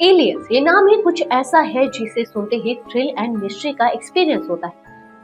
Aliens ये नाम ही कुछ ऐसा है जिसे सुनते ही थ्रिल एंड मिस्ट्री का एक्सपीरियंस होता है।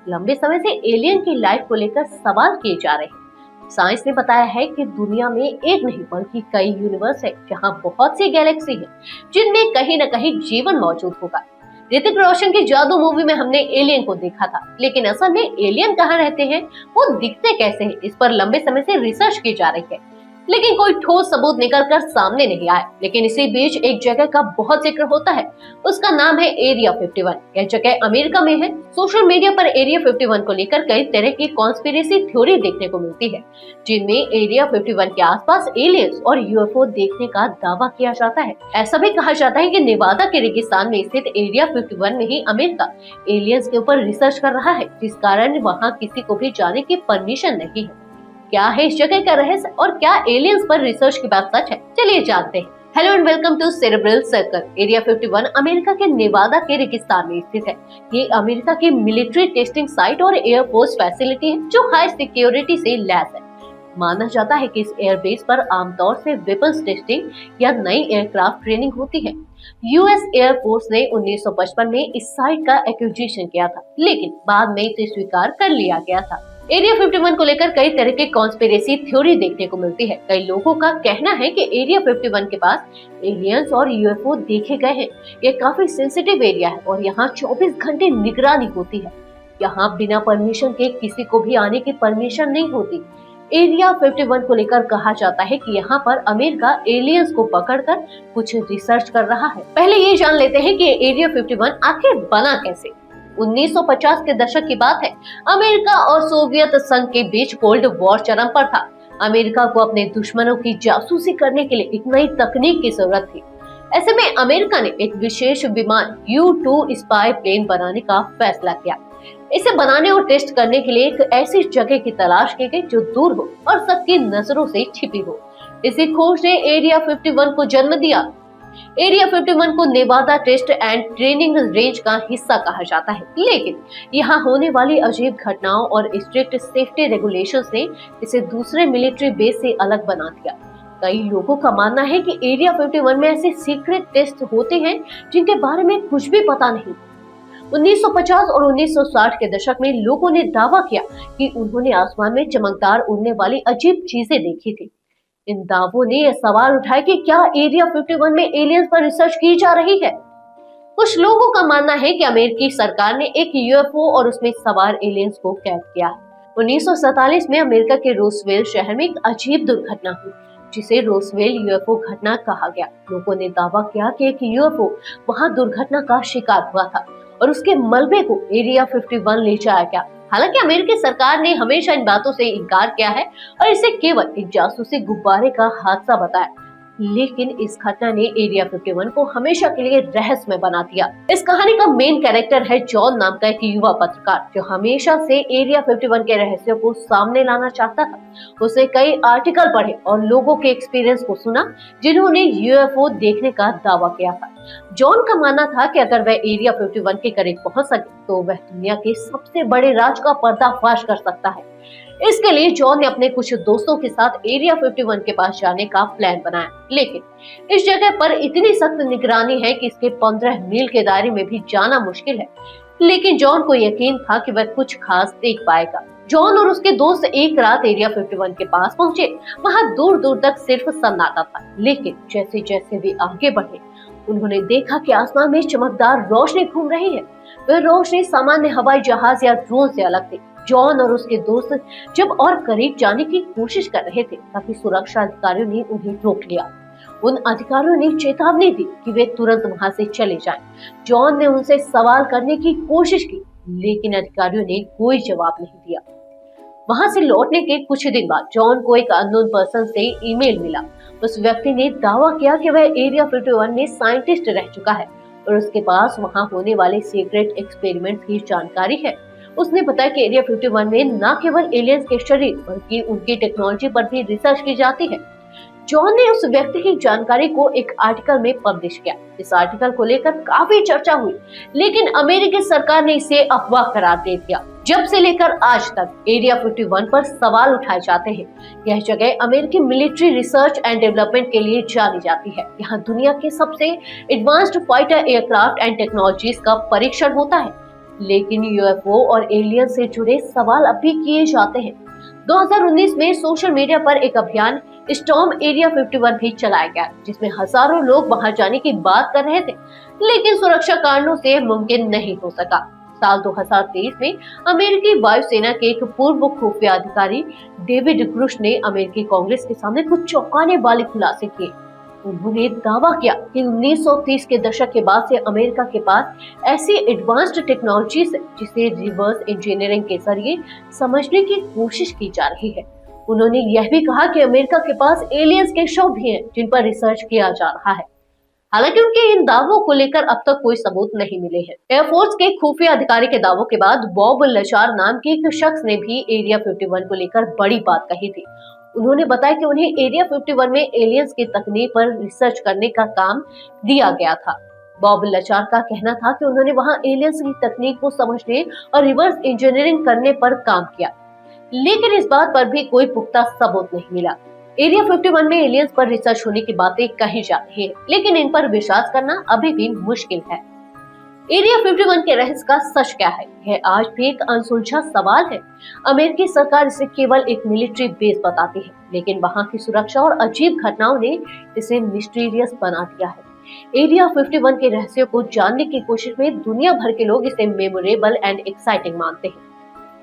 लंबे समय से एलियन की लाइफ को लेकर सवाल किए जा रहे हैं। साइंस ने बताया है कि दुनिया में एक नहीं बल्कि कई यूनिवर्स है जहां बहुत सी गैलेक्सी है जिनमें कहीं न कहीं जीवन मौजूद होगा। ऋतिक रोशन की जादू मूवी में हमने एलियन को देखा था, लेकिन असल में एलियन कहाँ रहते हैं, वो दिखते कैसे हैं, इस पर लंबे समय से रिसर्च की जा रही है, लेकिन कोई ठोस सबूत निकल कर सामने नहीं आया। लेकिन इसी बीच एक जगह का बहुत जिक्र होता है, उसका नाम है एरिया 51। यह जगह अमेरिका में है। सोशल मीडिया पर एरिया 51 को लेकर कई तरह की कॉन्स्पिरेसी थ्योरी देखने को मिलती है, जिनमें एरिया 51 के आसपास एलियंस और यूएफओ देखने का दावा किया जाता है। ऐसा भी कहा जाता है कि नेवादा के रेगिस्तान में स्थित एरिया 51 में ही अमेरिका एलियंस के ऊपर रिसर्च कर रहा है, जिस कारण वहाँ किसी को भी जाने की परमिशन नहीं है। क्या है इस जगह का रहस्य और क्या एलियंस पर रिसर्च की बात सच है, चलिए जानते हैं। Hello and welcome to cerebral circle. Area 51 America के नेवादा के रेगिस्तान में स्थित है। ये अमेरिका की मिलिट्री टेस्टिंग साइट और एयरफोर्स फैसिलिटी है जो हाई सिक्योरिटी से लैस है। माना जाता है कि इस एयरबेस पर आमतौर से वेपन्स टेस्टिंग या नई एयरक्राफ्ट ट्रेनिंग होती है। यूएस एयरफोर्स ने 1955 में इस साइट का एक्विजिशन किया था, लेकिन बाद में इसे स्वीकार कर लिया गया था। एरिया 51 को लेकर कई तरह के कॉन्स्पिरेसी थ्योरी देखने को मिलती है। कई लोगों का कहना है कि एरिया 51 के पास एलियंस और यूएफओ देखे गए हैं। ये काफी सेंसिटिव एरिया है और यहाँ 24 घंटे निगरानी होती है। यहाँ बिना परमिशन के किसी को भी आने की परमिशन नहीं होती। एरिया 51 को लेकर कहा जाता है कि यहाँ पर अमेरिका एलियंस को पकड़कर कुछ रिसर्च कर रहा है। पहले ये जान लेते हैं कि एरिया 51 आखिर बना कैसे। 1950 के दशक की बात है। अमेरिका और सोवियत संघ के बीच कोल्ड वॉर चरम पर था। अमेरिका को अपने दुश्मनों की जासूसी करने के लिए एक नई तकनीक की जरूरत थी। ऐसे में अमेरिका ने एक विशेष विमान U-2 स्पाई प्लेन बनाने का फैसला किया। इसे बनाने और टेस्ट करने के लिए एक ऐसी जगह की तलाश की गई जो दूर हो और सबकी नजरों से छिपी हो। इसी खोज ने एरिया 51 को जन्म दिया। एरिया 51 को Nevada test and training range का हिस्सा कहा जाता है, लेकिन यहाँ होने वाली अजीब घटनाओं और स्ट्रिक्ट सेफ्टी रेगुलेशंस ने इसे दूसरे मिलिट्री बेस से अलग बना दिया। कई लोगों का मानना है कि एरिया 51 में ऐसे सीक्रेट टेस्ट होते हैं जिनके बारे में कुछ भी पता नहीं। 1950 और 1960 के दशक में लोगों ने दावा किया कि उन्होंने आसमान में चमकदार उड़ने वाली अजीब चीजें देखी थी। इन दावों ने यह सवाल उठाया कि क्या एरिया 51 में एलियंस पर रिसर्च की जा रही है। कुछ लोगों का मानना है कि अमेरिकी सरकार ने एक यूएफओ और उसमें सवार एलियंस को कैद किया है। 1947 में अमेरिका के रोसवेल शहर में एक अजीब दुर्घटना हुई, जिसे रोसवेल यूएफओ घटना कहा गया। लोगों ने दावा किया कि एक यूएफओ वहां दुर्घटना का शिकार हुआ था और उसके मलबे को एरिया 51 ले जाया गया। हालांकि अमेरिकी सरकार ने हमेशा इन बातों से इनकार किया है और इसे केवल एक जासूसी गुब्बारे का हादसा बताया, लेकिन इस घटना ने एरिया 51 को हमेशा के लिए रहस्यमय बना दिया। इस कहानी का मेन कैरेक्टर है जॉन नाम का एक युवा पत्रकार, जो हमेशा से एरिया 51 के रहस्यों को सामने लाना चाहता था। उसने कई आर्टिकल पढ़े और लोगों के एक्सपीरियंस को सुना जिन्होंने यूएफओ देखने का दावा किया था। जॉन का मानना था कि अगर वह एरिया 51 के करीब पहुंच सके तो वह दुनिया के सबसे बड़े राज का पर्दाफाश कर सकता है। इसके लिए जॉन ने अपने कुछ दोस्तों के साथ एरिया 51 के पास जाने का प्लान बनाया, लेकिन इस जगह पर इतनी सख्त निगरानी है कि इसके 15 मील के दायरे में भी जाना मुश्किल है। लेकिन जॉन को यकीन था कि वह कुछ खास देख पाएगा। जॉन और उसके दोस्त एक रात एरिया 51 के पास पहुंचे। वहां दूर दूर तक सिर्फ सन्नाटा था, लेकिन जैसे जैसे वे आगे बढ़े उन्होंने देखा कि आसमान में चमकदार रोशनी घूम रही है। वह रोशनी सामान्य हवाई जहाज या ड्रोन से अलग थी। जॉन और उसके दोस्त जब और करीब जाने की कोशिश कर रहे थे, तभी सुरक्षा अधिकारियों ने उन्हें रोक लिया। उन अधिकारियों ने चेतावनी दी कि वे तुरंत वहां से चले जाएं। जॉन ने उनसे सवाल करने की कोशिश की, लेकिन अधिकारियों ने कोई जवाब नहीं दिया। वहां से लौटने के कुछ दिन बाद जॉन को एक अननोन पर्सन से ईमेल मिला। उस व्यक्ति ने दावा किया कि वह एरिया 51 में साइंटिस्ट रह चुका है और उसके पास वहां होने वाले सीक्रेट एक्सपेरिमेंट्स की जानकारी है। उसने बताया कि एरिया 51 में न केवल एलियंस के शरीर बल्कि उनकी टेक्नोलॉजी पर भी रिसर्च की जाती है। जॉन ने उस व्यक्ति की जानकारी को एक आर्टिकल में पब्लिश किया। इस आर्टिकल को लेकर काफी चर्चा हुई, लेकिन अमेरिकी सरकार ने इसे अफवाह करार दे दिया। जब से लेकर आज तक एरिया 51 पर सवाल उठाए जाते हैं। यह जगह अमेरिकी मिलिट्री रिसर्च एंड डेवलपमेंट के लिए जानी जाती है। यहाँ दुनिया के सबसे advanced fighter aircraft and technologies का परीक्षण होता है। लेकिन यूएफओ और एलियन से जुड़े सवाल अब भी किए जाते हैं। 2019 में सोशल मीडिया पर एक अभियान स्टॉर्म एरिया 51 भी चलाया गया, जिसमें हजारों लोग वहां जाने की बात कर रहे थे, लेकिन सुरक्षा कारणों से मुमकिन नहीं हो सका। साल 2023 में अमेरिकी वायुसेना के एक पूर्व खुफिया अधिकारी डेविड ग्रुश ने अमेरिकी कांग्रेस के सामने कुछ चौंकाने वाले खुलासे किए। उन्होंने दावा किया कि 1930 के दशक के बाद से अमेरिका के पास ऐसी एडवांस्ड टेक्नोलॉजीज है जिसे रिवर्स इंजीनियरिंग के जरिए समझने की कोशिश की जा रही है। उन्होंने यह भी कहा कि अमेरिका के पास एलियंस के शव भी हैं जिन पर रिसर्च किया जा रहा है। हालांकि उनके इन दावों को लेकर अब तक कोई सबूत नहीं मिले हैं। एयरफोर्स के खुफिया अधिकारी के दावों के बाद बॉब लचार नाम के एक शख्स ने भी एरिया 51 को लेकर बड़ी बात कही थी। उन्होंने बताया कि उन्हें एरिया 51 में एलियंस की तकनीक पर रिसर्च करने का काम दिया गया था। बॉब लचार का कहना था कि उन्होंने वहां एलियंस की तकनीक को समझने और रिवर्स इंजीनियरिंग करने पर काम किया, लेकिन इस बात पर भी कोई पुख्ता सबूत नहीं मिला। एरिया 51 में एलियंस पर रिसर्च होने की बातें कही जा रही है, लेकिन इन पर विश्वास करना अभी भी मुश्किल है। एरिया 51 के रहस्य का सच क्या है, यह आज भी एक अनसुलझा सवाल है। अमेरिकी सरकार इसे केवल एक मिलिट्री बेस बताती है, लेकिन वहां की सुरक्षा और अजीब घटनाओं ने इसे मिस्टीरियस बना दिया है। एरिया 51 के रहस्यों को जानने की कोशिश में दुनिया भर के लोग इसे मेमोरेबल एंड एक्साइटिंग मानते हैं।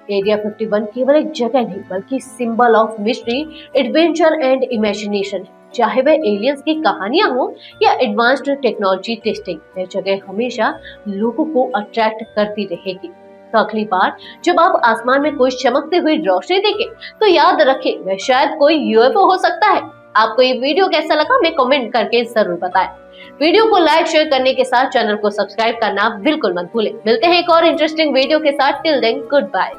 एरिया 51 केवल एक जगह नहीं, बल्कि symbol of mystery, adventure and imagination है। चाहे वह एलियंस की कहानियां हो या एडवांस्ड टेक्नोलॉजी टेस्टिंग, यह जगह हमेशा लोगों को अट्रैक्ट करती रहेगी। तो अगली बार जब आप आसमान में कोई चमकती हुई रोशनी देखें, तो याद रखें वह शायद कोई यूएफओ हो सकता है। आपको ये वीडियो कैसा लगा, हमें कमेंट करके जरूर बताएं। वीडियो को लाइक शेयर करने के साथ चैनल को सब्सक्राइब करना बिल्कुल मत भूलें। मिलते हैं एक और इंटरेस्टिंग वीडियो के साथ। Till then good bye.